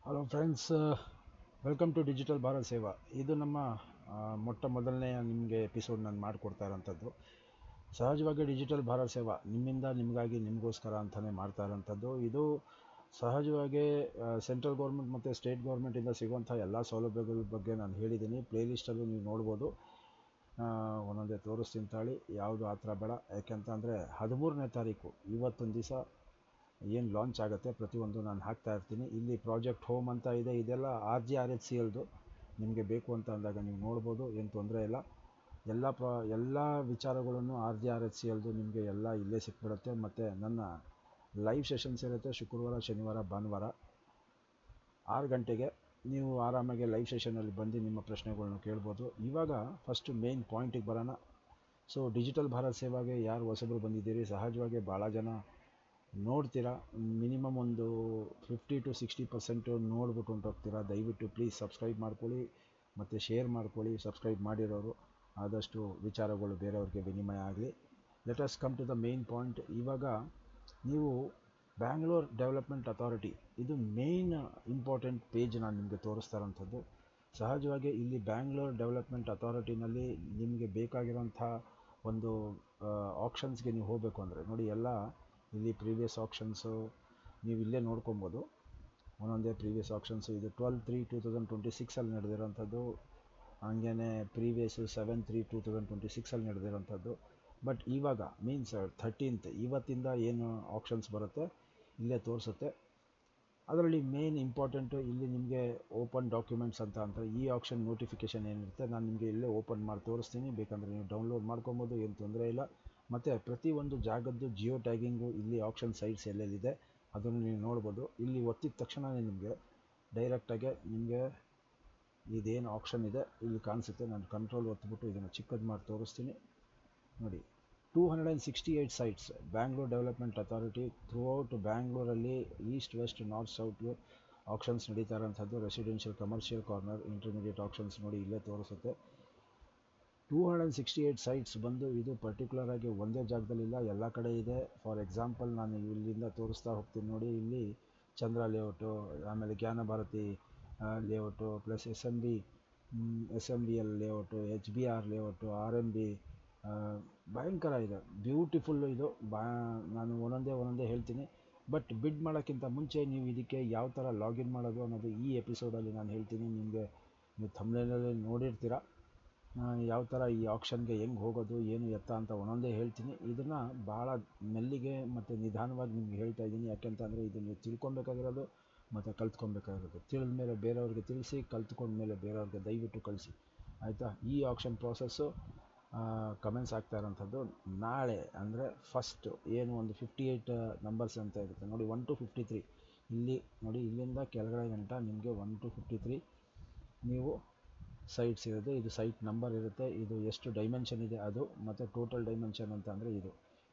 Hello friends, welcome to digital Bharat Seva. ಇದು ನಮ್ಮ ಮೊಟ್ಟ ಮೊದಲನೆಯ ನಿಮಗೆ ಎಪಿಸೋಡ್ ನಾನು ಮಾಡಿಕೊಡ್ತಾ ಇರೋಂಥದ್ದು. ಸಹಜವಾಗಿ ಡಿಜಿಟಲ್ ಭಾರತ್ ಸೇವಾ ನಿಮ್ಮಿಂದ ನಿಮಗಾಗಿ ನಿಮಗೋಸ್ಕರ ಅಂತಲೇ ಮಾಡ್ತಾ ಇರೋಂಥದ್ದು. ಇದು ಸಹಜವಾಗಿ ಸೆಂಟ್ರಲ್ ಗೌರ್ಮೆಂಟ್ ಮತ್ತು ಸ್ಟೇಟ್ ಗೌರ್ಮೆಂಟಿಂದ ಸಿಗುವಂಥ ಎಲ್ಲ ಸೌಲಭ್ಯಗಳ ಬಗ್ಗೆ ನಾನು ಹೇಳಿದ್ದೀನಿ. ಪ್ಲೇಲಿಸ್ಟಲ್ಲೂ ನೀವು ನೋಡ್ಬೋದು. ಒಂದೊಂದೇ ತೋರಿಸ್ತೀನಿ ತಾಳಿ, ಯಾವುದು ಆ ಥರ ಬೇಡ. ಯಾಕೆಂತಂದರೆ 13ನೇ ತಾರೀಕು ಇವತ್ತೊಂದು ದಿವಸ ಏನು ಲಾಂಚ್ ಆಗುತ್ತೆ ಪ್ರತಿಯೊಂದು ನಾನು ಹಾಕ್ತಾ ಇರ್ತೀನಿ. ಇಲ್ಲಿ ಪ್ರಾಜೆಕ್ಟ್ ಹೋಮ್ ಅಂತ ಇದೆ, ಇದೆಲ್ಲ RGRHCLದು. ನಿಮಗೆ ಬೇಕು ಅಂತ ಅಂದಾಗ ನೀವು ನೋಡ್ಬೋದು, ಏನು ತೊಂದರೆ ಇಲ್ಲ. ಎಲ್ಲ ವಿಚಾರಗಳನ್ನು RGRHCLದು ನಿಮಗೆ ಎಲ್ಲ ಇಲ್ಲೇ ಸಿಕ್ಬಿಡುತ್ತೆ. ಮತ್ತು ನನ್ನ ಲೈವ್ ಸೆಷನ್ಸ್ ಇರುತ್ತೆ ಶುಕ್ರವಾರ, ಶನಿವಾರ, ಭಾನುವಾರ 6 ಗಂಟೆಗೆ. ನೀವು ಆರಾಮಾಗಿ ಲೈವ್ ಸೆಷನಲ್ಲಿ ಬಂದು ನಿಮ್ಮ ಪ್ರಶ್ನೆಗಳನ್ನು ಕೇಳ್ಬೋದು. ಇವಾಗ ಫಸ್ಟು ಮೇನ್ ಪಾಯಿಂಟಿಗೆ ಬರೋಣ. ಸೊ ಡಿಜಿಟಲ್ ಭಾರತ್ ಸೇವಾಗೆ ಯಾರು ಹೊಸಬರು ಬಂದಿದ್ದೀರಿ, ಸಹಜವಾಗಿ ಭಾಳ ಜನ ನೋಡ್ತೀರಾ. ಮಿನಿಮಮ್ ಒಂದು 50-60% ನೋಡ್ಬಿಟ್ಟು ಹೊಂಟೋಗ್ತೀರಾ. ದಯವಿಟ್ಟು ಪ್ಲೀಸ್ ಸಬ್ಸ್ಕ್ರೈಬ್ ಮಾಡ್ಕೊಳ್ಳಿ ಮತ್ತು ಶೇರ್ ಮಾಡ್ಕೊಳ್ಳಿ. ಸಬ್ಸ್ಕ್ರೈಬ್ ಮಾಡಿರೋರು ಆದಷ್ಟು ವಿಚಾರಗಳು ಬೇರೆಯವ್ರಿಗೆ ವಿನಿಮಯ ಆಗಲಿ. Let us come to the main point. ಇವಾಗ ನೀವು ಬ್ಯಾಂಗ್ಳೂರ್ ಡೆವಲಪ್ಮೆಂಟ್ ಅಥಾರಿಟಿ, ಇದು ಮೇನ್ ಇಂಪಾರ್ಟೆಂಟ್ ಪೇಜ್ ನಾನು ನಿಮಗೆ ತೋರಿಸ್ತಾ ಇರೋಂಥದ್ದು. ಸಹಜವಾಗಿ ಇಲ್ಲಿ ಬ್ಯಾಂಗ್ಳೂರ್ ಡೆವಲಪ್ಮೆಂಟ್ ಅಥಾರಿಟಿನಲ್ಲಿ ನಿಮಗೆ ಬೇಕಾಗಿರೋಂಥ ಒಂದು ಆಪ್ಷನ್ಸ್ಗೆ ನೀವು ಹೋಗಬೇಕು ಅಂದರೆ ನೋಡಿ, ಎಲ್ಲ ಇಲ್ಲಿ ಪ್ರೀವಿಯಸ್ ಆಪ್ಷನ್ಸು ನೀವು ಇಲ್ಲೇ ನೋಡ್ಕೊಬೋದು. ಒಂದೊಂದೇ ಪ್ರೀವಿಯಸ್ ಆಪ್ಷನ್ಸು. ಇದು 12/3/2026 ನಡೆದಿರೋಂಥದ್ದು. ಹಾಗೇ ಪ್ರೀವಿಯಸ್ಸು 7/3/2026 ನಡೆದಿರೋಂಥದ್ದು. ಬಟ್ ಇವಾಗ ಮೀನ್ಸ್ 13th ಇವತ್ತಿಂದ ಏನು ಆಪ್ಷನ್ಸ್ ಬರುತ್ತೆ ಇಲ್ಲೇ ತೋರಿಸುತ್ತೆ. ಅದರಲ್ಲಿ ಮೇನ್ ಇಂಪಾರ್ಟೆಂಟು ಇಲ್ಲಿ ನಿಮಗೆ ಓಪನ್ ಡಾಕ್ಯುಮೆಂಟ್ಸ್ ಅಂತ ಅಂತಾರೆ. ಈ ಆಪ್ಷನ್ ನೋಟಿಫಿಕೇಷನ್ ಏನಿರುತ್ತೆ ನಾನು ನಿಮಗೆ ಇಲ್ಲೇ ಓಪನ್ ಮಾಡಿ ತೋರಿಸ್ತೀನಿ. ಬೇಕಂದರೆ ನೀವು ಡೌನ್ಲೋಡ್ ಮಾಡ್ಕೊಬೋದು, ಏನು ತೊಂದರೆ ಇಲ್ಲ. ಮತ್ತು ಪ್ರತಿಯೊಂದು ಜಾಗದ್ದು ಜಿಯೋ ಟ್ಯಾಗಿಂಗು ಇಲ್ಲಿ ಆಪ್ಷನ್ ಸೈಟ್ಸ್ ಎಲ್ಲೆಲ್ಲಿದೆ ಅದನ್ನು ನೀವು ನೋಡ್ಬೋದು. ಇಲ್ಲಿ ಒತ್ತಿದ ತಕ್ಷಣವೇ ನಿಮಗೆ ಡೈರೆಕ್ಟಾಗಿ ನಿಮಗೆ ಇದೇನು ಆಪ್ಷನ್ ಇದೆ ಇಲ್ಲಿ ಕಾಣಿಸುತ್ತೆ. ನಾನು ಕಂಟ್ರೋಲ್ ಒತ್ತಿಬಿಟ್ಟು ಇದನ್ನು ಚಿಕ್ಕದು ಮಾಡಿ ತೋರಿಸ್ತೀನಿ. ನೋಡಿ, 268 sites Bangalore development authority throughout ಬ್ಯಾಂಗ್ಳೂರಲ್ಲಿ ಈಸ್ಟ್, ವೆಸ್ಟ್, ನಾರ್ತ್, ಸೌಟ್ಗೆ ಆಪ್ಷನ್ಸ್ ನಡೀತಾ ಇರೋಂಥದ್ದು. Residential, commercial, corner, intermediate options ನೋಡಿ ಇಲ್ಲೇ ತೋರಿಸುತ್ತೆ. 268 ಸೈಟ್ಸ್ ಬಂದು ಇದು ಪರ್ಟಿಕ್ಯುಲರಾಗಿ ಒಂದೇ ಜಾಗದಲ್ಲಿಲ್ಲ, ಎಲ್ಲ ಕಡೆ ಇದೆ. ಫಾರ್ ಎಕ್ಸಾಂಪಲ್ ನಾನು ಇಲ್ಲಿಂದ ತೋರಿಸ್ತಾ ಹೋಗ್ತೀನಿ ನೋಡಿ. ಇಲ್ಲಿ ಚಂದ್ರ ಲೇಔಟು, ಆಮೇಲೆ Jnana Bharathi layout, plus SMBL layout, HBR layout, RMB, ಭಯಂಕರ ಇದೆ, ಬ್ಯೂಟಿಫುಲ್ಲು ಇದು. ನಾನು ಒಂದೊಂದೇ ಹೇಳ್ತೀನಿ. ಬಟ್ ಬಿಡ್ ಮಾಡೋಕ್ಕಿಂತ ಮುಂಚೆ ನೀವು ಇದಕ್ಕೆ ಯಾವ ಥರ ಲಾಗಿನ್ ಮಾಡೋದು ಅನ್ನೋದು ಈ ಎಪಿಸೋಡಲ್ಲಿ ನಾನು ಹೇಳ್ತೀನಿ. ನೀವು ಥಂಬ್ನೇಲಲ್ಲಿ ನೋಡಿರ್ತೀರ ಯಾವ ಥರ ಈ ಆಪ್ಷನ್ಗೆ ಹೆಂಗೆ ಹೋಗೋದು, ಏನು ಎತ್ತ ಅಂತ ಒಂದೊಂದೇ ಹೇಳ್ತೀನಿ. ಇದನ್ನು ಭಾಳ ಮೆಲ್ಲಿಗೆ ಮತ್ತು ನಿಧಾನವಾಗಿ ನಿಮ್ಗೆ ಹೇಳ್ತಾ ಇದ್ದೀನಿ. ಯಾಕೆಂತಂದರೆ ಇದು ನೀವು ತಿಳ್ಕೊಬೇಕಾಗಿರೋದು ಮತ್ತು ಕಲ್ತ್ಕೊಬೇಕಾಗಿರೋದು. ತಿಳಿದ ಮೇಲೆ ಬೇರೆಯವ್ರಿಗೆ ತಿಳಿಸಿ, ಕಲ್ತ್ಕೊಂಡ್ಮೇಲೆ ಬೇರೆಯವ್ರಿಗೆ ದಯವಿಟ್ಟು ಕಳಿಸಿ, ಆಯಿತಾ. ಈ ಆಪ್ಷನ್ ಪ್ರಾಸೆಸ್ಸು ಕಮೆಂಟ್ಸ್ ಆಗ್ತಾ ಇರೋಂಥದ್ದು ನಾಳೆ. ಅಂದರೆ ಫಸ್ಟು ಏನು ಒಂದು 58 ನಂಬರ್ಸ್ ಅಂತ ಇರುತ್ತೆ ನೋಡಿ, 1 to 53. ಇಲ್ಲಿ ನೋಡಿ, ಇಲ್ಲಿಂದ ಕೆಳಗಡೆ ಗಂಟ ನಿಮಗೆ 1 to 53 ನೀವು ಸೈಟ್ಸ್ ಇರೋದು. ಇದು ಸೈಟ್ ನಂಬರ್ ಇರುತ್ತೆ, ಇದು ಎಷ್ಟು ಡೈಮೆನ್ಷನ್ ಇದೆ ಅದು, ಮತ್ತು ಟೋಟಲ್ ಡೈಮೆನ್ಷನ್ ಅಂತ ಅಂದರೆ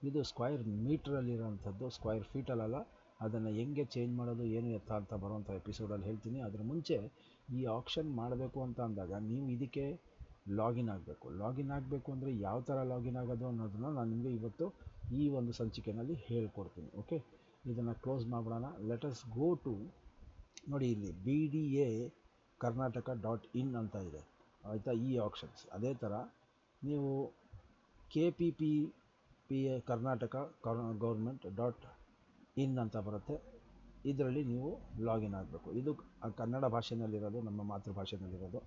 ಇದು ಸ್ಕ್ವೈರ್ ಮೀಟ್ರಲ್ಲಿರೋಂಥದ್ದು, ಸ್ಕ್ವೈರ್ ಫೀಟಲ್ಲ. ಅದನ್ನು ಹೆಂಗೆ ಚೇಂಜ್ ಮಾಡೋದು, ಏನು ಎತ್ತ ಅಂತ ಬರುವಂಥ ಎಪಿಸೋಡಲ್ಲಿ ಹೇಳ್ತೀನಿ. ಅದ್ರ ಮುಂಚೆ ಈ ಆಪ್ಷನ್ ಮಾಡಬೇಕು ಅಂತ ಅಂದಾಗ ನೀವು ಇದಕ್ಕೆ ಲಾಗಿನ್ ಆಗಬೇಕು ಅಂದರೆ ಯಾವ ಥರ ಲಾಗಿನ್ ಆಗೋದು ಅನ್ನೋದನ್ನು ನಾನು ನಿಮಗೆ ಇವತ್ತು ಈ ಒಂದು ಸಂಚಿಕೆಯಲ್ಲಿ ಹೇಳ್ಕೊಡ್ತೀನಿ. ಓಕೆ, ಇದನ್ನು ಕ್ಲೋಸ್ ಮಾಡಿಬಿಡೋಣ. ಲೆಟ್ ಅಸ್ ಗೋ ಟು ನೋಡಿ, ಇಲ್ಲಿ BDA Karnataka.in ಅಂತ ಇದೆ, ಆಯಿತಾ. ಈ ಆಪ್ಷನ್ಸ್ ಅದೇ ಥರ ನೀವು KPPA ಕರ್ನಾಟಕ ಗೌರ್ಮೆಂಟ್.in ಅಂತ ಬರುತ್ತೆ. ಇದರಲ್ಲಿ ನೀವು ಲಾಗಿನ್ ಆಗಬೇಕು. ಇದು ಕನ್ನಡ ಭಾಷೆಯಲ್ಲಿರೋದು, ನಮ್ಮ ಮಾತೃಭಾಷೆಯಲ್ಲಿರೋದು.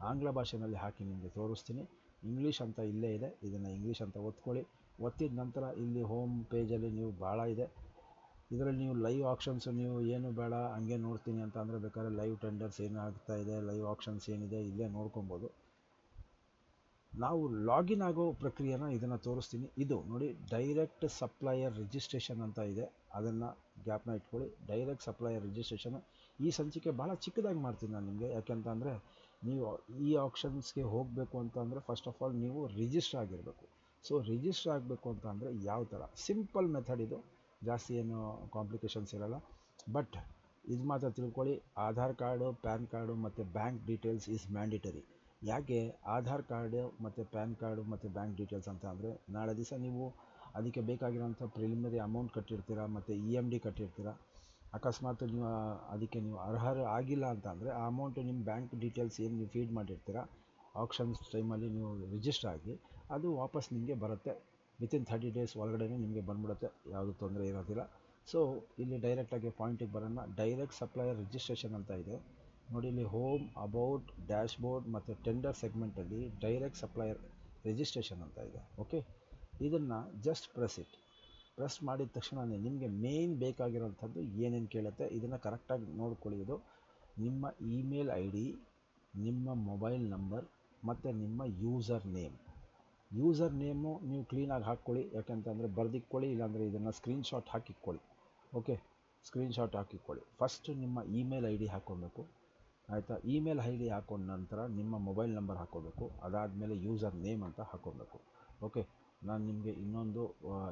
ಆಂಗ್ಲ ಭಾಷೆಯಲ್ಲಿ ಹಾಕಿ ನಿಮಗೆ ತೋರಿಸ್ತೀನಿ. ಇಂಗ್ಲೀಷ್ ಅಂತ ಇಲ್ಲೇ ಇದೆ, ಇದನ್ನು ಇಂಗ್ಲೀಷ್ ಅಂತ ಒತ್ಕೊಳ್ಳಿ. ಒತ್ತಿದ ನಂತರ ಇಲ್ಲಿ ಹೋಮ್ ಪೇಜಲ್ಲಿ ನೀವು ಭಾಳ ಇದೆ. ಇದರಲ್ಲಿ ನೀವು ಲೈವ್ ಆಪ್ಷನ್ಸು ನೀವು ಏನು ಬೇಡ ಹಂಗೆ ನೋಡ್ತೀನಿ ಅಂತ ಅಂದರೆ ಬೇಕಾದ್ರೆ ಲೈವ್ ಟೆಂಡರ್ಸ್ ಏನಾಗ್ತಾ ಇದೆ, ಲೈವ್ ಆಪ್ಷನ್ಸ್ ಏನಿದೆ ಇಲ್ಲೇ ನೋಡ್ಕೊಬೋದು. ನಾವು ಲಾಗಿನ್ ಆಗೋ ಪ್ರಕ್ರಿಯೆನ ಇದನ್ನು ತೋರಿಸ್ತೀನಿ. ಇದು ನೋಡಿ, ಡೈರೆಕ್ಟ್ ಸಪ್ಲೈಯರ್ ರಿಜಿಸ್ಟ್ರೇಷನ್ ಅಂತ ಇದೆ, ಅದನ್ನು ಗ್ಯಾಪ್ನ ಇಟ್ಕೊಳ್ಳಿ. ಡೈರೆಕ್ಟ್ ಸಪ್ಲೈಯರ್ ರಿಜಿಸ್ಟ್ರೇಷನ್ ಈ ಸಂಚಿಕೆ ಭಾಳ ಚಿಕ್ಕದಾಗಿ ಮಾಡ್ತೀನಿ ನಾನು ನಿಮಗೆ. ಯಾಕೆಂತಂದರೆ ನೀವು ಈ ಆಪ್ಷನ್ಸ್ಗೆ ಹೋಗಬೇಕು ಅಂತ ಅಂದರೆ ಫಸ್ಟ್ ಆಫ್ ಆಲ್ ನೀವು ರಿಜಿಸ್ಟರ್ ಆಗಿರಬೇಕು. ಸೊ ರಿಜಿಸ್ಟರ್ ಆಗಬೇಕು ಅಂತ ಅಂದರೆ ಯಾವ ಥರ, ಸಿಂಪಲ್ ಮೆಥಡ್ ಇದು, ಜಾಸ್ತಿ ಏನು ಕಾಂಪ್ಲಿಕೇಶನ್ಸ್ ಇರೋಲ್ಲ. ಬಟ್ ಇದು ಮಾತ್ರ ತಿಳ್ಕೊಳ್ಳಿ, ಆಧಾರ್ ಕಾರ್ಡು, ಪ್ಯಾನ್ ಕಾರ್ಡು ಮತ್ತು ಬ್ಯಾಂಕ್ ಡೀಟೇಲ್ಸ್ ಈಸ್ ಮ್ಯಾಂಡೇಟರಿ. ಯಾಕೆ ಆಧಾರ್ ಕಾರ್ಡು ಮತ್ತು ಪ್ಯಾನ್ ಕಾರ್ಡು ಮತ್ತು ಬ್ಯಾಂಕ್ ಡೀಟೇಲ್ಸ್ ಅಂತ ಅಂದರೆ ನಾಳೆ ದಿವಸ ನೀವು ಅದಕ್ಕೆ ಬೇಕಾಗಿರೋಂಥ ಪ್ರಿಲಿಮಿನರಿ ಅಮೌಂಟ್ ಕಟ್ಟಿರ್ತೀರ ಮತ್ತು EMD ಕಟ್ಟಿರ್ತೀರ. ಅಕಸ್ಮಾತ್ ನೀವು ಅದಕ್ಕೆ ನೀವು ಅರ್ಹರು ಆಗಿಲ್ಲ ಅಂತ ಅಂದರೆ ಆ ಅಮೌಂಟು ನಿಮ್ಮ ಬ್ಯಾಂಕ್ ಡೀಟೇಲ್ಸ್ ಏನು ನೀವು ಫೀಡ್ ಮಾಡಿರ್ತೀರ ಆಪ್ಷನ್ಸ್ ಟೈಮಲ್ಲಿ ನೀವು ರಿಜಿಸ್ಟರ್ ಆಗಿ ಅದು ವಾಪಸ್ ನಿಮಗೆ ಬರುತ್ತೆ. ವಿತಿನ್ 30 ಡೇಸ್ ಒಳಗಡೆ ನಿಮಗೆ ಬಂದ್ಬಿಡುತ್ತೆ, ಯಾವುದು ತೊಂದರೆ ಇರೋದಿಲ್ಲ. ಸೊ ಇಲ್ಲಿ ಡೈರೆಕ್ಟಾಗಿ ಪಾಯಿಂಟಿಗೆ ಬರೋಣ. ಡೈರೆಕ್ಟ್ ಸಪ್ಲೈಯರ್ ರಿಜಿಸ್ಟ್ರೇಷನ್ ಅಂತ ಇದೆ ನೋಡಿ. ಇಲ್ಲಿ ಹೋಮ್, ಅಬೌಟ್, ಡ್ಯಾಶ್ಬೋರ್ಡ್ ಮತ್ತು ಟೆಂಡರ್ ಸೆಗ್ಮೆಂಟಲ್ಲಿ ಡೈರೆಕ್ಟ್ ಸಪ್ಲೈಯರ್ ರಿಜಿಸ್ಟ್ರೇಷನ್ ಅಂತ ಇದೆ. ಓಕೆ, ಇದನ್ನು ಜಸ್ಟ್ ಪ್ರೆಸ್ ಮಾಡಿದ ತಕ್ಷಣ ನಿಮಗೆ ಮೇನ್ ಬೇಕಾಗಿರೋಂಥದ್ದು ಏನೇನು ಕೇಳುತ್ತೆ ಇದನ್ನು ಕರೆಕ್ಟಾಗಿ ನೋಡ್ಕೊಳ್ಳಿ. ಇದು ನಿಮ್ಮ ಇಮೇಲ್ ಐ ಡಿ, ನಿಮ್ಮ ಮೊಬೈಲ್ ನಂಬರ್ ಮತ್ತು ನಿಮ್ಮ ಯೂಸರ್ ನೇಮು ನೀವು ಕ್ಲೀನಾಗಿ ಹಾಕ್ಕೊಳ್ಳಿ. ಯಾಕೆಂತಂದರೆ ಬರೆದಿಕ್ಕೊಳ್ಳಿ, ಇಲ್ಲಾಂದರೆ ಇದನ್ನು ಸ್ಕ್ರೀನ್ಶಾಟ್ ಹಾಕಿಕ್ಕೊಳ್ಳಿ. ಓಕೆ, ಸ್ಕ್ರೀನ್ಶಾಟ್ ಹಾಕಿಕ್ಕೊಳ್ಳಿ. ಫಸ್ಟ್ ನಿಮ್ಮ ಇಮೇಲ್ ಐ ಡಿ ಹಾಕ್ಕೊಬೇಕು, ಆಯಿತಾ. ಇಮೇಲ್ ಐ ಡಿ ಹಾಕೊಂಡ ನಂತರ ನಿಮ್ಮ ಮೊಬೈಲ್ ನಂಬರ್ ಹಾಕ್ಕೋಬೇಕು. ಅದಾದಮೇಲೆ ಯೂಸರ್ ನೇಮ್ ಅಂತ ಹಾಕ್ಕೊಬೇಕು. ಓಕೆ, ನಾನು ನಿಮಗೆ ಇನ್ನೊಂದು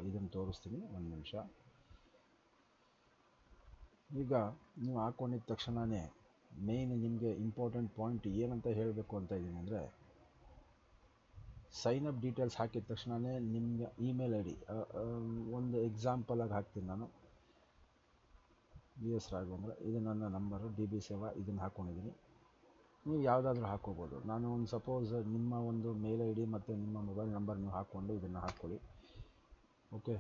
ಇದನ್ನು ತೋರಿಸ್ತೀನಿ, ಒಂದು ನಿಮಿಷ. ಈಗ ನೀವು ಹಾಕ್ಕೊಂಡಿದ್ದ ತಕ್ಷಣವೇ ಮೇಯ್ನ್ ನಿಮಗೆ ಇಂಪಾರ್ಟೆಂಟ್ ಪಾಯಿಂಟ್ ಏನಂತ ಹೇಳಬೇಕು ಅಂತ ಇದ್ದೀನಿ ಅಂದರೆ, ಸೈನ್ ಅಪ್ ಡೀಟೇಲ್ಸ್ ಹಾಕಿದ ತಕ್ಷಣವೇ ನಿಮಗೆ ಇಮೇಲ್ ಐ ಡಿ, ಒಂದು ಎಕ್ಸಾಂಪಲಾಗಿ ಹಾಕ್ತೀನಿ ನಾನು. BS ರಾಘವೇಂದ್ರ, ಇದು ನನ್ನ ನಂಬರು, DB ಸೇವಾ, ಇದನ್ನು ಹಾಕ್ಕೊಂಡಿದ್ದೀನಿ. ನೀವು ಯಾವುದಾದ್ರೂ ಹಾಕ್ಕೋಬೋದು. ನಾನು ಒಂದು ಸಪೋಸ್ ನಿಮ್ಮ ಒಂದು ಮೇಲ್ ಐ ಡಿ ಮತ್ತು ನಿಮ್ಮ ಮೊಬೈಲ್ ನಂಬರ್ ನೀವು ಹಾಕ್ಕೊಂಡು ಇದನ್ನು ಹಾಕ್ಕೊಳ್ಳಿ. Okay,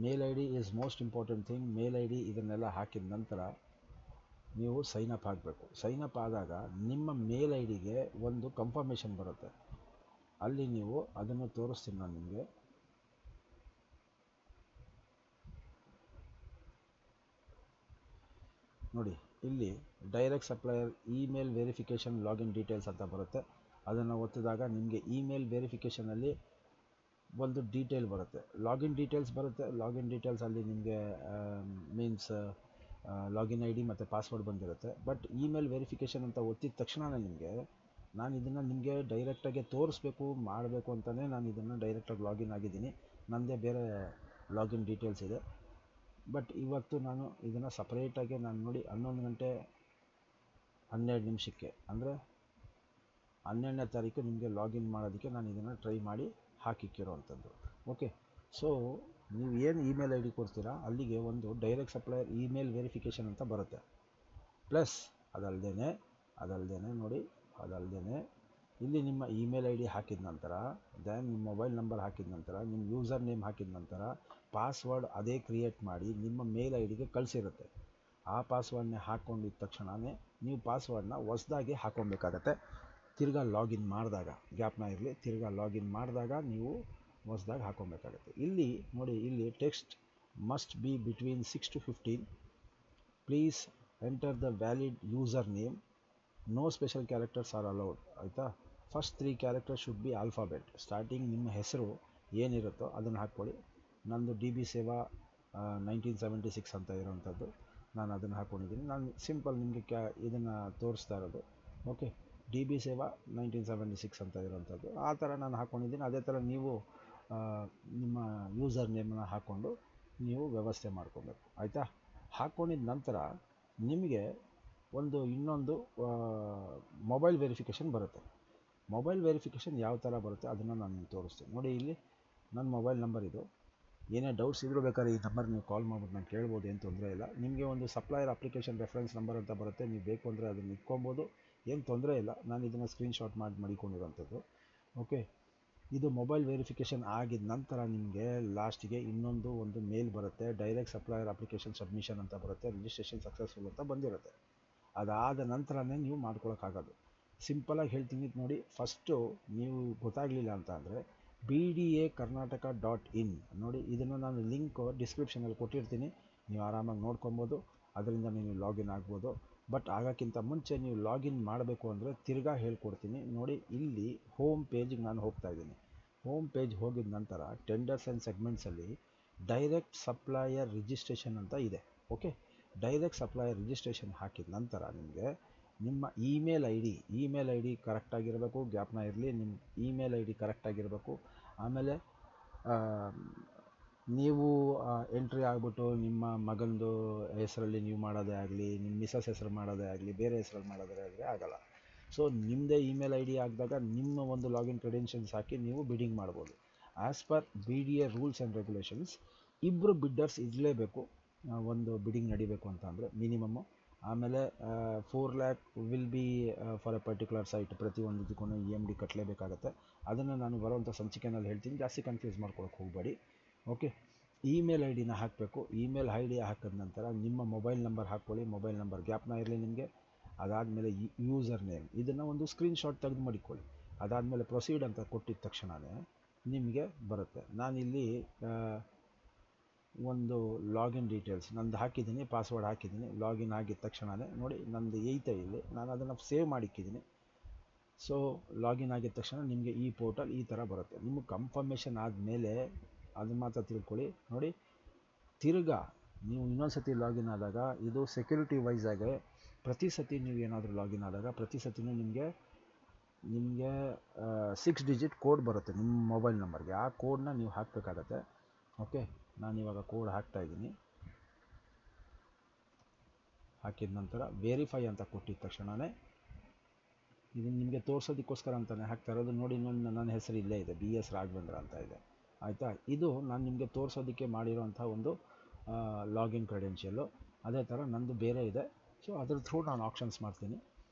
mail I D is most important thing. Mail I D ಇದನ್ನೆಲ್ಲ ಹಾಕಿದ ನಂತರ ನೀವು ಸೈನಪ್ ಆಗಬೇಕು. ಸೈನಪ್ ಆದಾಗ ನಿಮ್ಮ ಮೇಲ್ ಐ ಡಿಗೆ ಒಂದು ಕನ್ಫರ್ಮೇಷನ್ ಬರುತ್ತೆ. ಅಲ್ಲಿ ನೀವು ಅದನ್ನು ತೋರಿಸ್ತೀನಿ ನಾನು ನಿಮಗೆ. ನೋಡಿ, ಇಲ್ಲಿ direct supplier email verification login details ಅಂತ ಬರುತ್ತೆ. ಅದನ್ನು ಒತ್ತಿದಾಗ ನಿಮಗೆ ಇಮೇಲ್ ವೆರಿಫಿಕೇಷನಲ್ಲಿ ಒಂದು ಡೀಟೇಲ್ ಬರುತ್ತೆ, ಲಾಗಿನ್ ಡೀಟೇಲ್ಸ್ ಬರುತ್ತೆ. ಲಾಗಿನ್ ಡೀಟೇಲ್ಸಲ್ಲಿ ನಿಮಗೆ ಮೀನ್ಸ್ ಲಾಗಿನ್ ಐ ಡಿ ಮತ್ತು ಪಾಸ್ವರ್ಡ್ ಬಂದಿರುತ್ತೆ. ಬಟ್ ಇಮೇಲ್ ವೆರಿಫಿಕೇಷನ್ ಅಂತ ಒತ್ತಿದ ತಕ್ಷಣ ನಾನು ಇದನ್ನು ನಿಮಗೆ ಡೈರೆಕ್ಟಾಗಿ ತೋರಿಸ್ಬೇಕು ಮಾಡಬೇಕು ಅಂತಲೇ ನಾನು ಇದನ್ನು ಡೈರೆಕ್ಟಾಗಿ ಲಾಗಿನ್ ಆಗಿದ್ದೀನಿ. ನನ್ನದೇ ಬೇರೆ ಲಾಗಿನ್ ಡೀಟೇಲ್ಸ್ ಇದೆ. ಬಟ್ ಇವತ್ತು ನಾನು ಇದನ್ನು ಸಪ್ರೇಟಾಗಿ ನಾನು ನೋಡಿ 11 ಗಂಟೆ 12 ನಿಮಿಷಕ್ಕೆ ಅಂದರೆ 12ನೇ ತಾರೀಕು ನಿಮಗೆ ಲಾಗಿನ್ ಮಾಡೋದಕ್ಕೆ ನಾನು ಇದನ್ನು ಟ್ರೈ ಮಾಡಿ ಹಾಕಿಕ್ಕಿರೋವಂಥದ್ದು. ಓಕೆ, ಸೊ ನೀವು ಏನು ಇಮೇಲ್ ಐ ಡಿ ಕೊಡ್ತೀರಾ ಅಲ್ಲಿಗೆ ಒಂದು ಡೈರೆಕ್ಟ್ ಸಪ್ಲೈಯರ್ ಇಮೇಲ್ ವೆರಿಫಿಕೇಷನ್ ಅಂತ ಬರುತ್ತೆ. ಪ್ಲಸ್ ಅದಲ್ಲದೆ ನೋಡಿ, ಇಲ್ಲಿ ನಿಮ್ಮ ಇಮೇಲ್ ಐ ಡಿ ಹಾಕಿದ ನಂತರ, ದೆನ್ ನಿಮ್ಮ ಮೊಬೈಲ್ ನಂಬರ್ ಹಾಕಿದ ನಂತರ, ನಿಮ್ಮ ಯೂಸರ್ ನೇಮ್ ಹಾಕಿದ ನಂತರ ಪಾಸ್ವರ್ಡ್ ಅದೇ ಕ್ರಿಯೇಟ್ ಮಾಡಿ ನಿಮ್ಮ ಮೇಲ್ ಐ ಡಿಗೆ ಕಳಿಸಿರುತ್ತೆ. ಆ ಪಾಸ್ವರ್ಡ್ನೇ ಹಾಕ್ಕೊಂಡಿದ್ದ ತಕ್ಷಣವೇ ನೀವು ಪಾಸ್ವರ್ಡ್ನ ಹೊಸದಾಗಿ ಹಾಕ್ಕೊಬೇಕಾಗತ್ತೆ. ತಿರ್ಗಾ ಲಾಗಿನ್ ಮಾಡಿದಾಗ, ಗ್ಯಾಪ್ನ ಇರಲಿ, ತಿರ್ಗಾ ಲಾಗಿನ್ ಮಾಡಿದಾಗ ನೀವು ಹೊಸದಾಗಿ ಹಾಕ್ಕೊಬೇಕಾಗತ್ತೆ. ಇಲ್ಲಿ ನೋಡಿ, ಇಲ್ಲಿ text must be between 6 to 15. Please enter the valid username. No special characters are allowed, ಆಯಿತಾ. First 3 character should be alphabet. Starting ನಿಮ್ಮ ಹೆಸರು ಏನಿರುತ್ತೋ ಅದನ್ನು ಹಾಕ್ಕೊಳ್ಳಿ. ನಂದು DB ಸೇವಾ 1976 ಅಂತ ಇರೋವಂಥದ್ದು, ನಾನು ಅದನ್ನು ಹಾಕ್ಕೊಂಡಿದ್ದೀನಿ. ನಾನು ಸಿಂಪಲ್ ನಿಮಗೆ ಇದನ್ನು ತೋರಿಸ್ತಾ ಇರೋದು. ಓಕೆ, DB ಸೇವಾ 1976 ಅಂತ ಇರೋವಂಥದ್ದು ಆ ಥರ ನಾನು ಹಾಕ್ಕೊಂಡಿದ್ದೀನಿ. ಅದೇ ಥರ ನೀವು ನಿಮ್ಮ ಯೂಸರ್ ನೇಮನ್ನು ಹಾಕ್ಕೊಂಡು ನೀವು ವ್ಯವಸ್ಥೆ ಮಾಡ್ಕೊಬೇಕು, ಆಯಿತಾ. ಹಾಕ್ಕೊಂಡಿದ ನಂತರ ನಿಮಗೆ ಇನ್ನೊಂದು ಮೊಬೈಲ್ ವೆರಿಫಿಕೇಷನ್ ಬರುತ್ತೆ. ಮೊಬೈಲ್ ವೆರಿಫಿಕೇಷನ್ ಯಾವ ಥರ ಬರುತ್ತೆ ಅದನ್ನು ನಾನು ತೋರಿಸ್ತೀನಿ. ನೋಡಿ, ಇಲ್ಲಿ ನನ್ನ ಮೊಬೈಲ್ ನಂಬರ್ ಇದು. ಏನೇ ಡೌಟ್ಸ್ ಇದ್ರೂ ಬೇಕಾದ್ರೆ ಈ ನಂಬರ್ ನೀವು ಕಾಲ್ ಮಾಡ್ಬಿಟ್ಟು ನಾನು ಕೇಳ್ಬೋದು, ಏನು ತೊಂದರೆ ಇಲ್ಲ. ನಿಮಗೆ ಒಂದು ಸಪ್ಲೈಯರ್ ಅಪ್ಲಿಕೇಶನ್ ರೆಫರೆನ್ಸ್ ನಂಬರ್ ಅಂತ ಬರುತ್ತೆ, ನೀವು ಬೇಕು ಅಂದರೆ ಅದನ್ನು ಇಟ್ಕೊಬೋದು, ಏನು ತೊಂದರೆ ಇಲ್ಲ. ನಾನು ಇದನ್ನು ಸ್ಕ್ರೀನ್ಶಾಟ್ ಮಡಿಕೊಂಡಿರೋಂಥದ್ದು. ಓಕೆ, ಇದು ಮೊಬೈಲ್ ವೆರಿಫಿಕೇಷನ್ ಆಗಿದ ನಂತರ ನಿಮಗೆ ಲಾಸ್ಟಿಗೆ ಒಂದು ಮೇಲ್ ಬರುತ್ತೆ. ಡೈರೆಕ್ಟ್ ಸಪ್ಲೈಯರ್ ಅಪ್ಲಿಕೇಶನ್ ಸಬ್ಮಿಷನ್ ಅಂತ ಬರುತ್ತೆ, ರಿಜಿಸ್ಟ್ರೇಷನ್ ಸಕ್ಸಸ್ಫುಲ್ ಅಂತ ಬಂದಿರುತ್ತೆ. ಅದಾದ ನಂತರನೇ ನೀವು ಮಾಡ್ಕೊಳಕ್ಕಾಗೋದು. ಸಿಂಪಲಾಗಿ ಹೇಳ್ತೀನಿ ನೋಡಿ. ಫಸ್ಟು ನೀವು ಗೊತ್ತಾಗಲಿಲ್ಲ ಅಂತ ಅಂದರೆ bdakarnataka.in ನೋಡಿ, ಇದನ್ನು ನಾನು ಲಿಂಕ್ ಡಿಸ್ಕ್ರಿಪ್ಷನಲ್ಲಿ ಕೊಟ್ಟಿರ್ತೀನಿ, ನೀವು ಆರಾಮಾಗಿ ನೋಡ್ಕೊಬೋದು, ಅದರಿಂದ ನೀವು ಲಾಗಿನ್ ಆಗ್ಬೋದು. ಬಟ್ ಆಗೋಕ್ಕಿಂತ ಮುಂಚೆ ನೀವು ಲಾಗಿನ್ ಮಾಡಬೇಕು ಅಂದರೆ ತಿರ್ಗಾ ಹೇಳ್ಕೊಡ್ತೀನಿ ನೋಡಿ. ಇಲ್ಲಿ ಹೋಮ್ ಪೇಜಿಗೆ ನಾನು ಹೋಗ್ತಾ ಇದ್ದೀನಿ. ಹೋಮ್ ಪೇಜ್ ಹೋಗಿದ ನಂತರ ಟೆಂಡರ್ಸ್ ಆ್ಯಂಡ್ ಸೆಗ್ಮೆಂಟ್ಸಲ್ಲಿ ಡೈರೆಕ್ಟ್ ಸಪ್ಲೈಯರ್ ರಿಜಿಸ್ಟ್ರೇಷನ್ ಅಂತ ಇದೆ. ಓಕೆ, ಡೈರೆಕ್ಟ್ ಸಪ್ಲೈಯರ್ ರಿಜಿಸ್ಟ್ರೇಷನ್ ಹಾಕಿದ ನಂತರ ನಿಮಗೆ ನಿಮ್ಮ ಇಮೇಲ್ ಐ ಡಿ ಕರೆಕ್ಟಾಗಿರಬೇಕು, ಗ್ಯಾಪ್ನ ಇರಲಿ, ನಿಮ್ಮ ಇಮೇಲ್ ಐ ಡಿ ಕರೆಕ್ಟಾಗಿರಬೇಕು. ಆಮೇಲೆ ನೀವು ಎಂಟ್ರಿ ಆಗಿಬಿಟ್ಟು ನಿಮ್ಮ ಮಗಂದು ಹೆಸರಲ್ಲಿ ನೀವು ಮಾಡೋದೇ ಆಗಲಿ, ನಿಮ್ಮ ಮಿಸಸ್ ಹೆಸರು ಮಾಡೋದೇ ಆಗಲಿ, ಬೇರೆ ಹೆಸರಲ್ಲಿ ಮಾಡೋದೇ ಆಗಲಿ ಆಗೋಲ್ಲ. ಸೊ ನಿಮ್ಮದೇ ಇಮೇಲ್ ಐ ಡಿ ಆಗಿದಾಗ ನಿಮ್ಮ ಒಂದು ಲಾಗಿನ್ ಕ್ರೆಡೆನ್ಷಿಯಲ್ಸ್ ಹಾಕಿ ನೀವು ಬಿಡಿಂಗ್ ಮಾಡ್ಬೋದು. As per BDA rules and regulations, ಇಬ್ಬರು ಬಿಡ್ಡರ್ಸ್ ಇರಲೇಬೇಕು. ಒಂದು ಬಿಡಿಂಗ್ ನಡಿಬೇಕು ಅಂತ ಅಂದರೆ ಮಿನಿಮಮ್ಮು. ಆಮೇಲೆ 4 lac will be for A particular site. ಪ್ರತಿಯೊಂದಕ್ಕೂ EMD ಕಟ್ಟಲೇಬೇಕಾಗತ್ತೆ. ಅದನ್ನು ನಾನು ಬರೋವಂಥ ಸಂಚಿಕೆನಲ್ಲಿ ಹೇಳ್ತೀನಿ, ಜಾಸ್ತಿ ಕನ್ಫ್ಯೂಸ್ ಮಾಡ್ಕೊಳಕ್ಕೆ ಹೋಗಬೇಡಿ. ಓಕೆ, ಇಮೇಲ್ ಐ ಡಿನ ಹಾಕಬೇಕು. ಇಮೇಲ್ ಐ ಡಿ ಹಾಕಿದ ನಂತರ ನಿಮ್ಮ ಮೊಬೈಲ್ ನಂಬರ್ ಹಾಕ್ಕೊಳ್ಳಿ. ಮೊಬೈಲ್ ನಂಬರ್ ಗ್ಯಾಪ್ನ ಇರಲಿ ನಿಮಗೆ. ಅದಾದಮೇಲೆ ಯೂಸರ್ ನೇಮ್, ಇದನ್ನು ಒಂದು ಸ್ಕ್ರೀನ್ಶಾಟ್ ತೆಗೆದು ಮಾಡಿಕೊಳ್ಳಿ. ಅದಾದಮೇಲೆ ಪ್ರೊಸೀಡ್ ಅಂತ ಕೊಟ್ಟಿದ ತಕ್ಷಣವೇ ನಿಮಗೆ ಬರುತ್ತೆ. ನಾನಿಲ್ಲಿ ಒಂದು ಲಾಗಿನ್ ಡೀಟೇಲ್ಸ್ ನಂದು ಹಾಕಿದ್ದೀನಿ, ಪಾಸ್ವರ್ಡ್ ಹಾಕಿದ್ದೀನಿ. ಲಾಗಿನ್ ಆಗಿದ ತಕ್ಷಣವೇ ನೋಡಿ ನಂದು ಐತೆ ಇಲ್ಲಿ, ನಾನು ಅದನ್ನು ಸೇವ್ ಮಾಡಿಕ್ಕಿದ್ದೀನಿ. ಸೊ ಲಾಗಿನ್ ಆಗಿದ ತಕ್ಷಣ ನಿಮಗೆ ಈ ಪೋರ್ಟಲ್ ಈ ಥರ ಬರುತ್ತೆ. ನಿಮಗೆ ಕನ್ಫರ್ಮೇಷನ್ ಆದಮೇಲೆ ಅದನ್ನು ಮಾತ್ರ ತಿಳ್ಕೊಳ್ಳಿ. ನೋಡಿ, ತಿರ್ಗಾ ನೀವು ಇನ್ನೊಂದು ಸತಿ ಲಾಗಿನ್ ಆದಾಗ ಇದು ಸೆಕ್ಯೂರಿಟಿ ವೈಸ್ ಆಗಿ ಪ್ರತಿ ಸತಿ ನೀವು ಏನಾದರೂ ಲಾಗಿನ್ ಆದಾಗ ಪ್ರತಿ ಸತಿನೂ ನಿಮಗೆ 6 ಡಿಜಿಟ್ ಕೋಡ್ ಬರುತ್ತೆ ನಿಮ್ಮ ಮೊಬೈಲ್ ನಂಬರ್ಗೆ. ಆ ಕೋಡ್ನ ನೀವು ಹಾಕಬೇಕಾಗತ್ತೆ. ಓಕೆ, ನಾನಿವಾಗ ಕೋಡ್ ಹಾಕ್ತಾಯಿದ್ದೀನಿ. ಹಾಕಿದ ನಂತರ ವೆರಿಫೈ ಅಂತ ಕೊಟ್ಟಿದ ತಕ್ಷಣವೇ ಇದನ್ನು ನಿಮಗೆ ತೋರಿಸೋದಕ್ಕೋಸ್ಕರ ಅಂತಲೇ ಹಾಕ್ತಾ ಇರೋದು. ನೋಡಿ, ನನ್ನ ಹೆಸರು ಇಲ್ಲೇ ಇದೆ, BS ರಾಘವೇಂದ್ರ ಅಂತ ಇದೆ. ಆಯಿತಾ, ಇದು ನಾನು ನಿಮಗೆ ತೋರಿಸೋದಕ್ಕೆ ಮಾಡಿರೋಂಥ ಒಂದು ಲಾಗಿನ್ ಕ್ರೆಡೆನ್ಷಿಯಲ್ಲು. ಅದೇ ಥರ ನಂದು ಬೇರೆ ಇದೆ. ಸೊ ಅದ್ರ ಥ್ರೂ ನಾನು ಆಪ್ಷನ್ಸ್ ಮಾಡ್ತೀನಿ.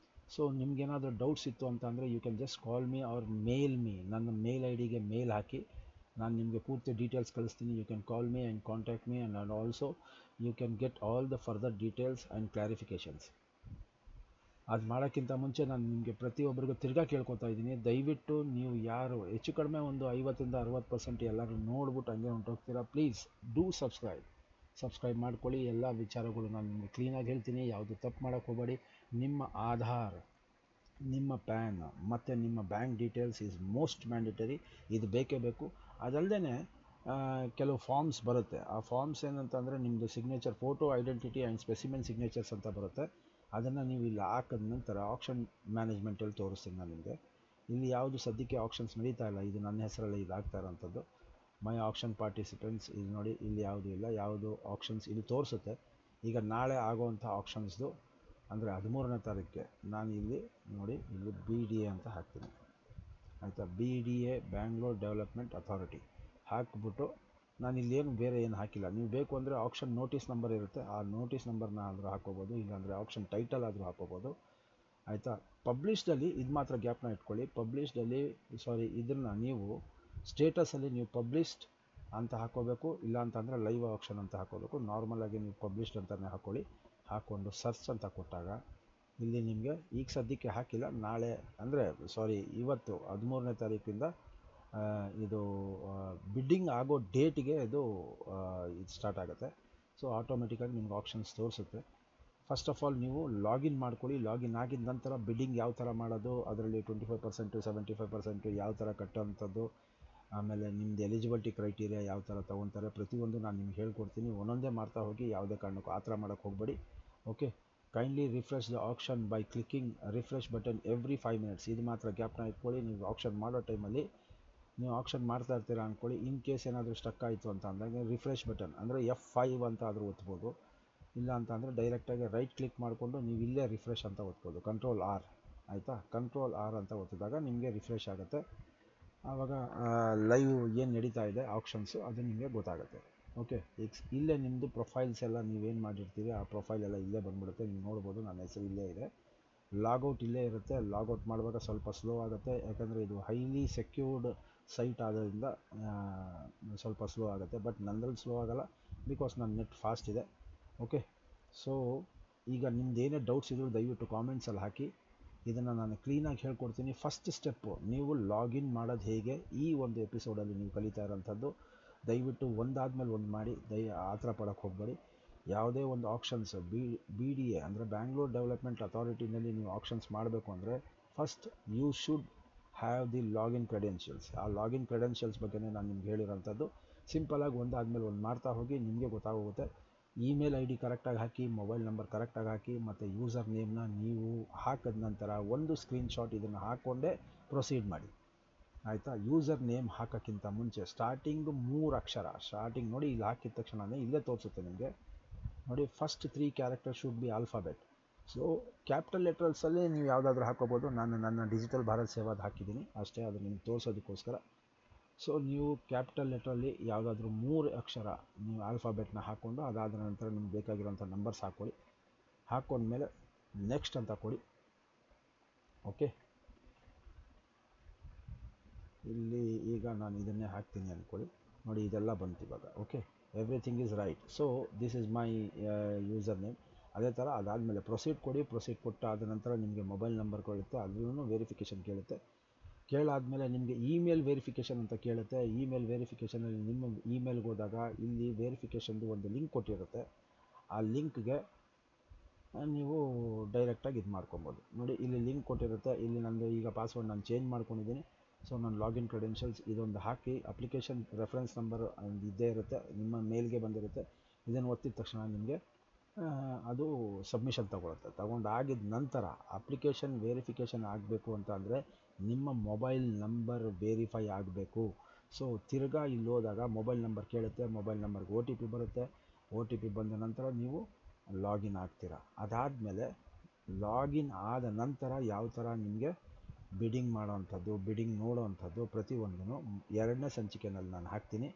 ಸೊ ನಿಮ್ಗೇನಾದರೂ ಡೌಟ್ಸ್ ಇತ್ತು ಅಂತ ಅಂದರೆ you can just call me or mail me. ನನ್ನ ಮೇಲ್ ಐ ಡಿಗೆ ಮೇಲ್ ಹಾಕಿ ನಾನು ನಿಮಗೆ ಪೂರ್ತಿ ಡೀಟೇಲ್ಸ್ ಕಳಿಸ್ತೀನಿ. You can call me and contact me and also you can get all the further details and clarifications. ಅದು ಮಾಡೋಕ್ಕಿಂತ ಮುಂಚೆ ನಾನು ನಿಮಗೆ ಪ್ರತಿಯೊಬ್ಬರಿಗೂ ತಿರ್ಗಾ ಕೇಳ್ಕೊತಾ ಇದ್ದೀನಿ, ದಯವಿಟ್ಟು ನೀವು ಯಾರು ಹೆಚ್ಚು ಕಡಿಮೆ ಒಂದು 50-60% ಎಲ್ಲರೂ ನೋಡ್ಬಿಟ್ಟು ಹಂಗೆ ಹೊಂಟೋಗ್ತೀರಾ. ಪ್ಲೀಸ್ ಡೂ ಸಬ್ಸ್ಕ್ರೈಬ್ ಮಾಡ್ಕೊಳ್ಳಿ. ಎಲ್ಲ ವಿಚಾರಗಳು ನಾನು ನಿಮಗೆ ಕ್ಲೀನಾಗಿ ಹೇಳ್ತೀನಿ. ಯಾವುದು ತಪ್ಪು ಮಾಡೋಕ್ಕೆ ಹೋಗಬೇಡಿ. ನಿಮ್ಮ ಆಧಾರ್, ನಿಮ್ಮ ಪ್ಯಾನ್ ಮತ್ತು ನಿಮ್ಮ bank details is most mandatory. ಇದು ಬೇಕೇ ಬೇಕು. ಅದಲ್ಲದೆ ಕೆಲವು ಫಾರ್ಮ್ಸ್ ಬರುತ್ತೆ. ಆ ಫಾರ್ಮ್ಸ್ ಏನಂತಂದರೆ ನಿಮ್ಮದು signature, photo identity and specimen signatures ಅಂತ ಬರುತ್ತೆ. ಅದನ್ನು ನೀವು ಇಲ್ಲಿ ಹಾಕಿದ ನಂತರ ಆಕ್ಷನ್ ಮ್ಯಾನೇಜ್ಮೆಂಟಲ್ಲಿ ತೋರಿಸ್ತೀನಿ ನಾನು ನಿಮಗೆ. ಇಲ್ಲಿ ಯಾವುದು ಸದ್ಯಕ್ಕೆ ಆಕ್ಷನ್ಸ್ ನಡೀತಾ ಇಲ್ಲ, ಇದು ನನ್ನ ಹೆಸರಲ್ಲಿ ಇದು ಆಗ್ತಾ ಇರೋಂಥದ್ದು. ಮೈ ಆಕ್ಷನ್ ಪಾರ್ಟಿಸಿಪೆಂಟ್ಸ್ ಇಲ್ಲಿ ನೋಡಿ, ಇಲ್ಲಿ ಯಾವುದೂ ಇಲ್ಲ. ಯಾವುದು ಆಕ್ಷನ್ಸ್ ಇಲ್ಲಿ ತೋರಿಸುತ್ತೆ. ಈಗ ನಾಳೆ ಆಗೋವಂಥ ಆಕ್ಷನ್ಸ್ದು ಅಂದರೆ 13ನೇ ತಾರೀಕಿಗೆ ನಾನು ಇಲ್ಲಿ ನೋಡಿ, ಇಲ್ಲಿ BDA ಅಂತ ಹಾಕ್ತೀನಿ. ಆಯಿತಾ, BDA ಬ್ಯಾಂಗ್ಳೂರ್ ಡೆವಲಪ್ಮೆಂಟ್ ಅಥಾರಿಟಿ ಹಾಕ್ಬಿಟ್ಟು ನಾನು ಇಲ್ಲೇನು ಬೇರೆ ಏನು ಹಾಕಿಲ್ಲ. ನೀವು ಬೇಕು ಅಂದರೆ ಆಕ್ಷನ್ ನೋಟಿಸ್ ನಂಬರ್ ಇರುತ್ತೆ, ಆ ನೋಟಿಸ್ ನಂಬರ್ನ ಆದರೂ ಹಾಕೋಬೋದು, ಇಲ್ಲಾಂದರೆ ಆಕ್ಷನ್ ಟೈಟಲ್ ಆದರೂ ಹಾಕೋಬೋದು. ಆಯಿತಾ, ಪಬ್ಲಿಷ್ಡಲ್ಲಿ ಇದು ಮಾತ್ರ ಗ್ಯಾಪ್ನ ಇಟ್ಕೊಳ್ಳಿ. ಪಬ್ಲಿಷ್ಡಲ್ಲಿ ಇದನ್ನು ನೀವು ಸ್ಟೇಟಸಲ್ಲಿ ನೀವು ಪಬ್ಲಿಷ್ಡ್ ಅಂತ ಹಾಕೋಬೇಕು, ಇಲ್ಲ ಅಂತಂದರೆ ಲೈವ್ ಆಕ್ಷನ್ ಅಂತ ಹಾಕೋಬೇಕು. ನಾರ್ಮಲಾಗಿ ನೀವು ಪಬ್ಲಿಷ್ಡ್ ಅಂತಲೇ ಹಾಕ್ಕೊಳ್ಳಿ. ಹಾಕ್ಕೊಂಡು ಸರ್ಚ್ ಅಂತ ಕೊಟ್ಟಾಗ ಇಲ್ಲಿ ನಿಮಗೆ ಈಗ ಸದ್ಯಕ್ಕೆ ಹಾಕಿಲ್ಲ, ನಾಳೆ ಅಂದರೆ ಇವತ್ತು 13ನೇ ತಾರೀಕಿಂದ ಇದು ಬಿಡ್ಡಿಂಗ್ ಆಗೋ ಡೇಟಿಗೆ ಇದು ಸ್ಟಾರ್ಟ್ ಆಗುತ್ತೆ. ಸೊ ಆಟೋಮೆಟಿಕ್ಕಾಗಿ ನಿಮ್ಗೆ ಆಪ್ಷನ್ಸ್ ತೋರಿಸುತ್ತೆ. ಫಸ್ಟ್ ಆಫ್ ಆಲ್ ನೀವು ಲಾಗಿನ್ ಮಾಡ್ಕೊಳ್ಳಿ. ಲಾಗಿನ್ ಆಗಿದ ನಂತರ ಬಿಡ್ಡಿಂಗ್ ಯಾವ ಥರ ಮಾಡೋದು, ಅದರಲ್ಲಿ 25%, 75% ಯಾವ ಥರ ಕಟ್ಟೋವಂಥದ್ದು, ಆಮೇಲೆ ನಿಮ್ಮದು ಎಲಿಜಿಬಿಲಿಟಿ ಕ್ರೈಟೀರಿಯಾ ಯಾವ ಥರ ತೊಗೊತಾರೆ, ಪ್ರತಿಯೊಂದು ನಾನು ನಿಮ್ಗೆ ಹೇಳ್ಕೊಡ್ತೀನಿ. ಒಂದೊಂದೇ ಮಾಡ್ತಾ ಹೋಗಿ, ಯಾವುದೇ ಕಾರಣಕ್ಕೂ ಆ ಥರ ಮಾಡೋಕ್ಕೆ ಹೋಗಬೇಡಿ. Okay, kindly refresh the action by clicking refresh button every 5 minutes. ಇದು ಮಾತ್ರ ಗ್ಯಾಪ್ನ ಇಟ್ಕೊಳ್ಳಿ. ನೀವು ಆಕ್ಷನ್ ಮಾಡೋ ಟೈಮಲ್ಲಿ ನೀವು ಆಕ್ಷನ್ ಮಾಡ್ತಾ ಇರ್ತೀರಾ ಅಂದ್ಕೊಳ್ಳಿ. ಇನ್ ಕೇಸ್ ಏನಾದರೂ ಸ್ಟಕ್ ಆಯಿತು ಅಂತ ಅಂದಾಗ ರಿಫ್ರೆಶ್ ಬಟನ್ ಅಂದರೆ F5 ಅಂತ ಆದರೂ ಒತ್ಬೋದು. ಇಲ್ಲ ಅಂತ ಅಂದರೆ ಡೈರೆಕ್ಟಾಗಿ ರೈಟ್ ಕ್ಲಿಕ್ ಮಾಡಿಕೊಂಡು ನೀವು ಇಲ್ಲೇ ರಿಫ್ರೆಶ್ ಅಂತ ಒತ್ಬೋದು, Ctrl R. ಆಯಿತಾ, Ctrl R ಅಂತ ಒತ್ತಿದಾಗ ನಿಮಗೆ ರಿಫ್ರೆಶ್ ಆಗುತ್ತೆ. ಆವಾಗ ಲೈವ್ ಏನು ನಡೀತಾ ಇದೆ ಆಕ್ಷನ್ಸು ಅದು ನಿಮಗೆ ಗೊತ್ತಾಗುತ್ತೆ. ಓಕೆ, ಈಗ ಇಲ್ಲೇ ನಿಮ್ಮದು ಪ್ರೊಫೈಲ್ಸ್ ಎಲ್ಲ ನೀವೇನು ಮಾಡಿರ್ತೀವಿ ಆ ಪ್ರೊಫೈಲ್ ಎಲ್ಲ ಇಲ್ಲೇ ಬಂದ್ಬಿಡುತ್ತೆ. ನೀವು ನೋಡ್ಬೋದು, ನನ್ನ ಹೆಸರು ಇಲ್ಲೇ ಇದೆ. ಲಾಗೌಟ್ ಇಲ್ಲೇ ಇರುತ್ತೆ. ಲಾಗೌಟ್ ಮಾಡುವಾಗ ಸ್ವಲ್ಪ ಸ್ಲೋ ಆಗುತ್ತೆ, ಯಾಕಂದರೆ ಇದು ಹೈಲಿ ಸೆಕ್ಯೂರ್ಡ್ ಸೈಟ್ ಆಗೋದ್ರಿಂದ ಸ್ವಲ್ಪ ಸ್ಲೋ ಆಗುತ್ತೆ. ಬಟ್ ನನ್ನಲ್ಲಿ ಸ್ಲೋ ಆಗೋಲ್ಲ, ಬಿಕಾಸ್ ನನ್ನ ನೆಟ್ ಫಾಸ್ಟ್ ಇದೆ. ಓಕೆ, ಸೊ ಈಗ ನಿಮ್ದು ಏನೇ ಡೌಟ್ಸ್ ಇದ್ದರೂ ದಯವಿಟ್ಟು ಕಾಮೆಂಟ್ಸಲ್ಲಿ ಹಾಕಿ. ಇದನ್ನು ನಾನು ಕ್ಲೀನಾಗಿ ಹೇಳ್ಕೊಡ್ತೀನಿ. ಫಸ್ಟ್ ಸ್ಟೆಪ್ಪು ನೀವು ಲಾಗಿನ್ ಮಾಡೋದು ಹೇಗೆ, ಈ ಒಂದು ಎಪಿಸೋಡಲ್ಲಿ ನೀವು ಕಲಿತಾ ಇರೋಂಥದ್ದು. ದಯವಿಟ್ಟು ಒಂದಾದ್ಮೇಲೆ ಒಂದು ಮಾಡಿ, ಆ ಥರ ಪಡೋಕ್ಕೆ ಹೋಗಬೇಡಿ. ಯಾವುದೇ ಒಂದು ಆಕ್ಷನ್ಸ್ BDA ಅಂದರೆ ಬ್ಯಾಂಗ್ಳೂರ್ ಡೆವಲಪ್ಮೆಂಟ್ ಅಥಾರಿಟಿನಲ್ಲಿ ನೀವು ಆಕ್ಷನ್ಸ್ ಮಾಡಬೇಕು ಅಂದರೆ first you should have the login credentials. ಆ ಲಾಗಿನ್ ಕ್ರೆಡೆನ್ಷಿಯಲ್ಸ್ ಬಗ್ಗೆನೇ ನಾನು ನಿಮ್ಗೆ ಹೇಳಿರೋಂಥದ್ದು. ಸಿಂಪಲಾಗಿ ಒಂದಾದ್ಮೇಲೆ ಒಂದು ಮಾಡ್ತಾ ಹೋಗಿ, ನಿಮಗೆ ಗೊತ್ತಾಗೋಗುತ್ತೆ. ಇಮೇಲ್ ID ಕರೆಕ್ಟಾಗಿ ಹಾಕಿ, ಮೊಬೈಲ್ ನಂಬರ್ ಕರೆಕ್ಟಾಗಿ ಹಾಕಿ, ಮತ್ತು ಯೂಸರ್ ನೇಮ್ನ ನೀವು ಹಾಕಿದ ನಂತರ ಒಂದು ಸ್ಕ್ರೀನ್ಶಾಟ್ ಇದನ್ನು ಹಾಕ್ಕೊಂಡೇ ಪ್ರೊಸೀಡ್ ಮಾಡಿ. ಆಯಿತಾ, ಯೂಸರ್ ನೇಮ್ ಹಾಕೋಕ್ಕಿಂತ ಮುಂಚೆ ಸ್ಟಾರ್ಟಿಂಗ್ 3 ಅಕ್ಷರ ಸ್ಟಾರ್ಟಿಂಗ್ ನೋಡಿ, ಇಲ್ಲಿ ಹಾಕಿದ ತಕ್ಷಣವೇ ಇಲ್ಲೇ ತೋರಿಸುತ್ತೆ ನಿಮಗೆ. ನೋಡಿ, first 3 character should be alphabet. So capital ಲೆಟರ್ಸಲ್ಲಿ ನೀವು ಯಾವುದಾದ್ರೂ ಹಾಕೋಬೋದು. ನಾನು ನನ್ನ ಡಿಜಿಟಲ್ ಭಾರತ್ ಸೇವಾದ ಹಾಕಿದ್ದೀನಿ ಅಷ್ಟೇ, ಅದು ನಿಮ್ಗೆ ತೋರಿಸೋದಕ್ಕೋಸ್ಕರ. ಸೊ ನೀವು ಕ್ಯಾಪಿಟಲ್ ಲೆಟ್ರಲ್ಲಿ ಯಾವುದಾದ್ರೂ 3 ಅಕ್ಷರ ನೀವು ಆಲ್ಫಾಬೆಟ್ನ ಹಾಕ್ಕೊಂಡು ಅದಾದ ನಂತರ ನಿಮ್ಗೆ ಬೇಕಾಗಿರೋಂಥ ನಂಬರ್ಸ್ ಹಾಕ್ಕೊಳ್ಳಿ. ಹಾಕ್ಕೊಂಡ್ಮೇಲೆ ನೆಕ್ಸ್ಟ್ ಅಂತ ಕೊಡಿ. ಓಕೆ, ಇಲ್ಲಿ ಈಗ ನಾನು ಇದನ್ನೇ ಹಾಕ್ತೀನಿ ಅಂದ್ಕೊಳ್ಳಿ. ನೋಡಿ ಇದೆಲ್ಲ ಬಂತು ಇವಾಗ. Okay, everything is right. So this is my user name. ಅದೇ ಥರ ಅದಾದಮೇಲೆ ಪ್ರೊಸೀಡ್ ಕೊಡಿ. ಪ್ರೊಸೀಡ್ ಕೊಟ್ಟಾದ ನಂತರ ನಿಮಗೆ ಮೊಬೈಲ್ ನಂಬರ್ ಕೊಡುತ್ತೆ, ಅದರಲ್ಲೂ ವೆರಿಫಿಕೇಷನ್ ಕೇಳುತ್ತೆ. ಕೇಳಾದಮೇಲೆ ನಿಮಗೆ ಇಮೇಲ್ ವೆರಿಫಿಕೇಷನ್ ಅಂತ ಕೇಳುತ್ತೆ. ಇಮೇಲ್ ವೆರಿಫಿಕೇಷನಲ್ಲಿ ನಿಮ್ಮ ಇಮೇಲ್ಗೆ ಹೋದಾಗ ಇಲ್ಲಿ ವೆರಿಫಿಕೇಷನ್ದು ಒಂದು ಲಿಂಕ್ ಕೊಟ್ಟಿರುತ್ತೆ. ಆ ಲಿಂಕ್ಗೆ ನೀವು ಡೈರೆಕ್ಟಾಗಿ ಇದು ಮಾಡ್ಕೊಬೋದು. ನೋಡಿ ಇಲ್ಲಿ ಲಿಂಕ್ ಕೊಟ್ಟಿರುತ್ತೆ. ಇಲ್ಲಿ ನಂದು ಈಗ ಪಾಸ್ವರ್ಡ್ ನಾನು ಚೇಂಜ್ ಮಾಡ್ಕೊಂಡಿದ್ದೀನಿ. ಸೊ ನನ್ನ ಲಾಗಿನ್ ಕ್ರೆಡೆನ್ಷಿಯಲ್ಸ್ ಇದೊಂದು ಹಾಕಿ ಅಪ್ಲಿಕೇಶನ್ ರೆಫರೆನ್ಸ್ ನಂಬರ್ ಇದ್ದೇ ಇರುತ್ತೆ, ನಿಮ್ಮ ಮೇಲ್ಗೆ ಬಂದಿರುತ್ತೆ. ಇದನ್ನು ಒತ್ತಿದ ತಕ್ಷಣ ನಿಮಗೆ ಅದು ಸಬ್ಮಿಷನ್ ತಗೊಳುತ್ತೆ. ತಗೊಂಡಾಗಿದ್ದ ನಂತರ ಅಪ್ಲಿಕೇಶನ್ ವೆರಿಫಿಕೇಷನ್ ಆಗಬೇಕು ಅಂತ ಅಂದರೆ ನಿಮ್ಮ ಮೊಬೈಲ್ ನಂಬರ್ ವೆರಿಫೈ ಆಗಬೇಕು. ಸೊ ತಿರ್ಗಾ ಇಲ್ಲಿ ಹೋದಾಗ ಮೊಬೈಲ್ ನಂಬರ್ ಕೇಳುತ್ತೆ. ಮೊಬೈಲ್ ನಂಬರ್ಗೆ OTP ಬರುತ್ತೆ. OTP ಬಂದ ನಂತರ ನೀವು ಲಾಗಿನ್ ಆಗ್ತೀರಾ. ಅದಾದಮೇಲೆ ಲಾಗಿನ್ ಆದ ನಂತರ ಯಾವ ಥರ ನಿಮಗೆ ಬಿಡಿಂಗ್ ಮಾಡೋವಂಥದ್ದು, ಬಿಡಿಂಗ್ ನೋಡೋವಂಥದ್ದು ಪ್ರತಿಯೊಂದೂ 2ನೇ ಸಂಚಿಕೆಯಲ್ಲಿ ನಾನು ಹಾಕ್ತೀನಿ.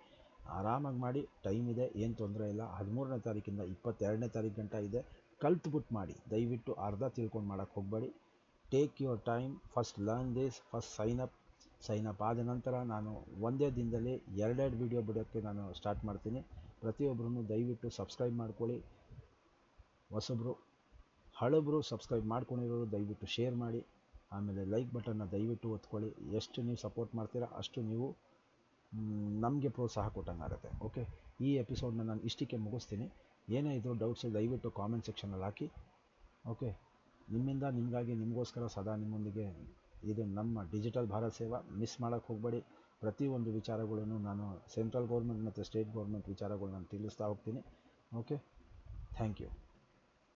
ಆರಾಮಾಗಿ ಮಾಡಿ, ಟೈಮ್ ಇದೆ, ಏನು ತೊಂದರೆ ಇಲ್ಲ. 13ನೇ ತಾರೀಕಿಂದ 22ನೇ ತಾರೀಕು ಗಂಟ ಇದೆ. ಕಲ್ತ್ಬಿಟ್ಟು ಮಾಡಿ, ದಯವಿಟ್ಟು ಅರ್ಧ ತಿಳ್ಕೊಂಡು ಮಾಡೋಕ್ಕೆ ಹೋಗಬೇಡಿ. Take your time, first learn this, first sign up ಆದ ನಂತರ ನಾನು ಒಂದೇ ದಿನದಲ್ಲಿ 2 ವೀಡಿಯೋ ಬಿಡೋಕ್ಕೆ ನಾನು ಸ್ಟಾರ್ಟ್ ಮಾಡ್ತೀನಿ. ಪ್ರತಿಯೊಬ್ಬರೂ ದಯವಿಟ್ಟು ಸಬ್ಸ್ಕ್ರೈಬ್ ಮಾಡ್ಕೊಳ್ಳಿ. ಹೊಸಬ್ರು ಹಳಬ್ರು ಸಬ್ಸ್ಕ್ರೈಬ್ ಮಾಡ್ಕೊಂಡಿರೋರು ದಯವಿಟ್ಟು ಶೇರ್ ಮಾಡಿ. ಆಮೇಲೆ ಲೈಕ್ ಬಟನ್ನ ದಯವಿಟ್ಟು ಒತ್ಕೊಳ್ಳಿ. ಎಷ್ಟು ನೀವು ಸಪೋರ್ಟ್ ಮಾಡ್ತೀರಾ ಅಷ್ಟು ನೀವು ನಮಗೆ ಪ್ರೋತ್ಸಾಹ ಕೊಟ್ಟಂಗಾಗುತ್ತೆ. ಓಕೆ, ಈ ಎಪಿಸೋಡ್ನ ನಾನು ಇಷ್ಟಕ್ಕೆ ಮುಗಿಸ್ತೀನಿ. ಏನೇ ಇದ್ರೂ ಡೌಟ್ಸ್ ದಯವಿಟ್ಟು ಕಾಮೆಂಟ್ ಸೆಕ್ಷನಲ್ಲಿ ಹಾಕಿ. ಓಕೆ, ನಿಮ್ಮಿಂದ ನಿಮಗಾಗಿ ನಿಮಗೋಸ್ಕರ ಸದಾ ನಿಮ್ಮೊಂದಿಗೆ. ಇದು ನಮ್ಮ ಡಿಜಿಟಲ್ ಭಾರತ್ ಸೇವಾ. ಮಿಸ್ ಮಾಡೋಕ್ಕೆ ಹೋಗಬೇಡಿ. ಪ್ರತಿಯೊಂದು ವಿಚಾರಗಳನ್ನು ನಾನು ಸೆಂಟ್ರಲ್ ಗೌರ್ಮೆಂಟ್ ಮತ್ತು ಸ್ಟೇಟ್ ಗೌರ್ಮೆಂಟ್ ವಿಚಾರಗಳು ನಾನು ತಿಳಿಸ್ತಾ ಹೋಗ್ತೀನಿ. Okay, thank you.